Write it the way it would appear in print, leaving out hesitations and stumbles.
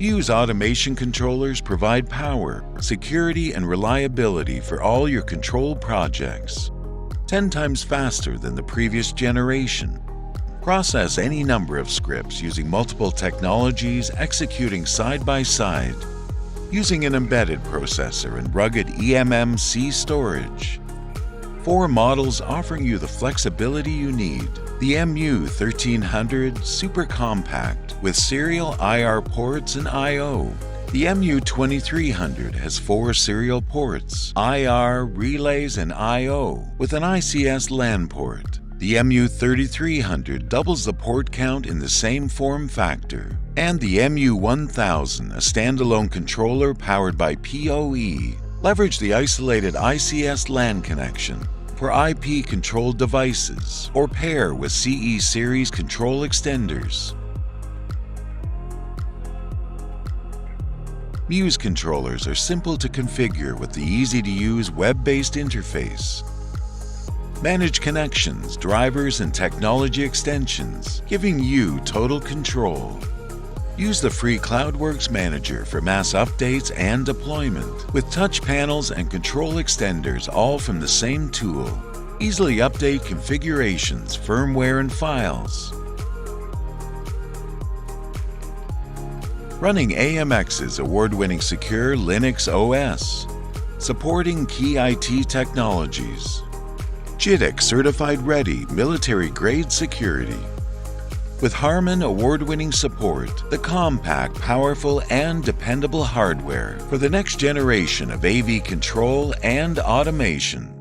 MUSE automation controllers provide power, security, and reliability for all your control projects. 10 times faster than the previous generation. Process any number of scripts using multiple technologies executing side by side, using an embedded processor and rugged eMMC storage. 4 models offering you the flexibility you need. The MU1300 Super Compact with serial IR ports and I/O. The MU2300 has 4 serial ports, IR, relays, and I/O with an ICS LAN port. The MU3300 doubles the port count in the same form factor. And the MU1000, a standalone controller powered by PoE, leverage the isolated ICS LAN connection for IP-controlled devices or pair with CE series control extenders. MUSE controllers are simple to configure with the easy-to-use web-based interface. Manage connections, drivers, and technology extensions, giving you total control. Use the free CloudWorks Manager for mass updates and deployment, with touch panels and control extenders all from the same tool. Easily update configurations, firmware, and files. Running AMX's award-winning secure Linux OS. Supporting key IT technologies. JITC certified ready military-grade security. With HARMAN award-winning support, the compact, powerful, and dependable hardware for the next generation of AV control and automation.